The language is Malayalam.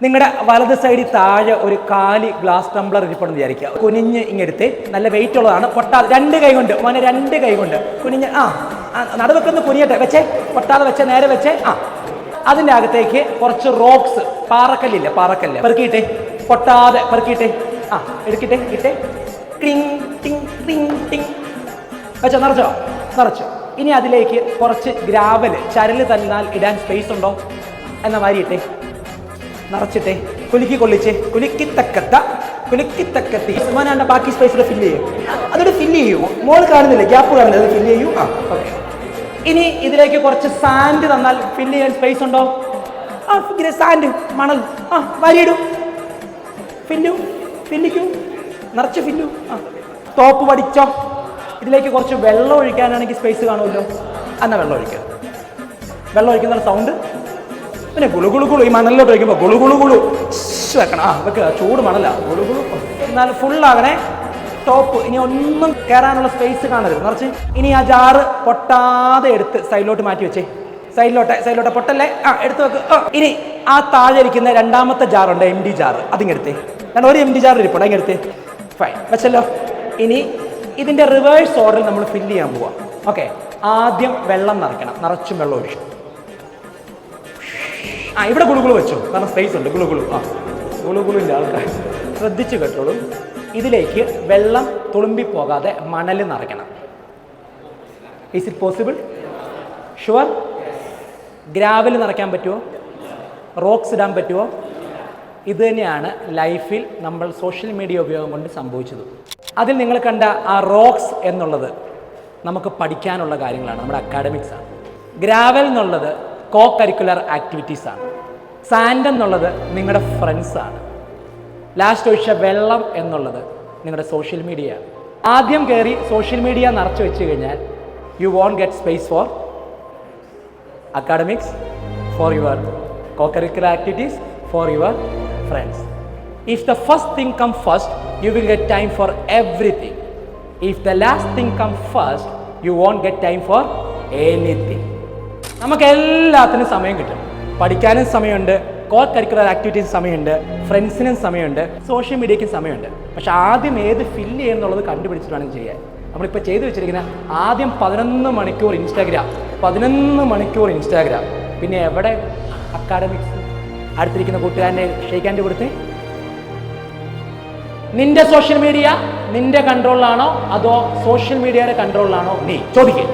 നിങ്ങളുടെ വലത് സൈഡിൽ താഴെ ഒരു കാലി ഗ്ലാസ് ടംബ്ലർ ഇരിപ്പുണ്ടെന്ന് വിചാരിക്കുക. കുനിഞ്ഞ് ഇങ്ങെടുത്ത്, നല്ല വെയിറ്റ് ഉള്ളതാണ്, പൊട്ടാതെ 2 കൈ കൊണ്ട് മോനെ 2 കൈ കൊണ്ട് കുനിഞ്ഞ് നടുവെക്കൊന്ന് കുനിയട്ടെ, വെച്ചേ, പൊട്ടാതെ വെച്ചേ, നേരെ വെച്ചേ. അതിൻ്റെ അകത്തേക്ക് കുറച്ച് റോക്സ്, പാറക്കല്ലില്ല, പാറക്കല്ല് പെറുക്കിയിട്ടേ, പൊട്ടാതെ പെറുക്കിയിട്ടേ, എടുക്കിട്ടെ ഇട്ടേ, ടിങ് ടിങ് ടിങ് ടിങ് വെച്ചോ, നിറച്ചോ. ഇനി അതിലേക്ക് കുറച്ച് ഗ്രാവൽ, ചരല് തന്നാൽ ഇടാൻ സ്പേസ് ഉണ്ടോ എന്ന മാതിരി ഇട്ടേ, നിറച്ചിട്ടേ, കുലുക്കി കൊള്ളിച്ചേ, കുലുക്കിത്തക്കത്തി മോനാണ്ട് ബാക്കി സ്പേസിൽ ഫില്ല് ചെയ്യും. അതോട് ഫില്ല് ചെയ്യൂ, മോൾ കാണുന്നില്ല, ഗ്യാപ്പ് കാണുന്നില്ല, അത് ഫില്ല് ചെയ്യൂ. ഓക്കെ. ഇനി ഇതിലേക്ക് കുറച്ച് സാൻഡ് തന്നാൽ ഫില്ല് ചെയ്യാൻ സ്പേസ് ഉണ്ടോ? സാൻഡ്, മണൽ വാരിയിടും, ഫില്ലിക്കൂ, നിറച്ച് ഫില്ലു. ടോപ്പ് പഠിച്ചോ. ഇതിലേക്ക് കുറച്ച് വെള്ളം ഒഴിക്കാനാണെങ്കിൽ സ്പേസ് കാണുമല്ലോ, എന്നാൽ വെള്ളം ഒഴിക്കുക. വെള്ളം ഒഴിക്കുന്ന സൗണ്ട് പിന്നെ ഗുളുഗുളുകുളു. ഈ മണലിലോട്ട് വയ്ക്കുമ്പോൾ ഗുളുഗുളുകുളു വെക്കണം. വെക്കുക, ചൂട് മണല, ഗുളുഗുളു. എന്നാൽ ഫുള്ളാകണേ ടോപ്പ്. ഇനി ഒന്നും കയറാനുള്ള സ്പേസ് കാണരുത്, നിറച്ച്. ഇനി ആ ജാറ് പൊട്ടാതെ എടുത്ത് സൈഡിലോട്ട് മാറ്റി വെച്ചേ, സൈഡിലോട്ടെ പൊട്ടല്ലേ, എടുത്ത് വെക്ക്. ഇനി ആ താഴെ ഇരിക്കുന്ന രണ്ടാമത്തെ ജാറുണ്ട്, MD ജാറ്, അതിങ്ങെടുത്തേ. ഞാൻ ഒരു MD ജാർ ഇരിപ്പുണ്ട്, അതിങ്ങെടുത്തേ. ഫൈൻ, വെച്ചല്ലോ. ഇനി ഇതിൻ്റെ റിവേഴ്സ് ഓർഡറിൽ നമ്മൾ ഫില്ല് ചെയ്യാൻ പോവാം. ഓക്കെ. ആദ്യം വെള്ളം നിറയ്ക്കണം, നിറച്ചും വെള്ളം ഒഴിച്ചു. ഇവിടെ ഗുളുഗുളു വെച്ചു, കാരണം സ്പേസ് ഉണ്ട്. ഗുളുഗുളുവിൻ്റെ ആൾക്കാർ ശ്രദ്ധിച്ചു കേട്ടോളൂ. ഇതിലേക്ക് വെള്ളം തുളുമ്പിപ്പോകാതെ മണൽ നിറയ്ക്കണം. Is it possible? Sure? Gravel നിറയ്ക്കാൻ പറ്റുമോ? റോക്സ് ഇടാൻ പറ്റുമോ? ഇത് തന്നെയാണ് ലൈഫിൽ നമ്മൾ സോഷ്യൽ മീഡിയ ഉപയോഗം കൊണ്ട് സംഭവിച്ചത്. അതിൽ നിങ്ങൾ കണ്ട ആ റോക്സ് എന്നുള്ളത് നമുക്ക് പഠിക്കാനുള്ള കാര്യങ്ങളാണ്, നമ്മുടെ അക്കാഡമിക്സാണ്. ഗ്രാവൽ എന്നുള്ളത് കോ കരിക്കുലർ ആക്ടിവിറ്റീസാണ്. സാൻഡ് എന്നുള്ളത് നിങ്ങളുടെ ഫ്രണ്ട്സാണ്. ലാസ്റ്റ് ഒഴിച്ച വെള്ളം എന്നുള്ളത് നിങ്ങളുടെ സോഷ്യൽ മീഡിയയാണ്. ആദ്യം കയറി സോഷ്യൽ മീഡിയ നിറച്ച് വെച്ച് കഴിഞ്ഞാൽ you won't get space for academics, for your co curricular activities, for your friends. If the first thing come first, you will get time for everything. If the last thing come first, you won't get time for anything. നമുക്ക് എല്ലാത്തിനും സമയം കിട്ടും. പഠിക്കാനും സമയമുണ്ട്, കോ കരിക്കുലർ ആക്ടിവിറ്റീസ് സമയമുണ്ട്, ഫ്രണ്ട്സിനും സമയമുണ്ട്, സോഷ്യൽ മീഡിയയ്ക്കും സമയമുണ്ട്. പക്ഷെ ആദ്യം ഏത് ഫില്ല് ചെയ്യുന്നുള്ളത് കണ്ടുപിടിച്ചിട്ട് വേണം ചെയ്യാൻ. നമ്മളിപ്പോൾ ചെയ്തു വെച്ചിരിക്കുന്ന ആദ്യം 11 മണിക്കൂർ ഇൻസ്റ്റാഗ്രാം, 11 മണിക്കൂർ ഇൻസ്റ്റാഗ്രാം, പിന്നെ എവിടെ അക്കാഡമിക്സ്? അടുത്തിരിക്കുന്ന കൂട്ടുകാരൻ്റെ ഷേക്ക് ഹാൻഡ് കൊടുത്തേ. നിന്റെ സോഷ്യൽ മീഡിയ നിന്റെ കൺട്രോളിലാണോ അതോ സോഷ്യൽ മീഡിയയുടെ കൺട്രോളിലാണോ? നീ ചോദിക്കേ.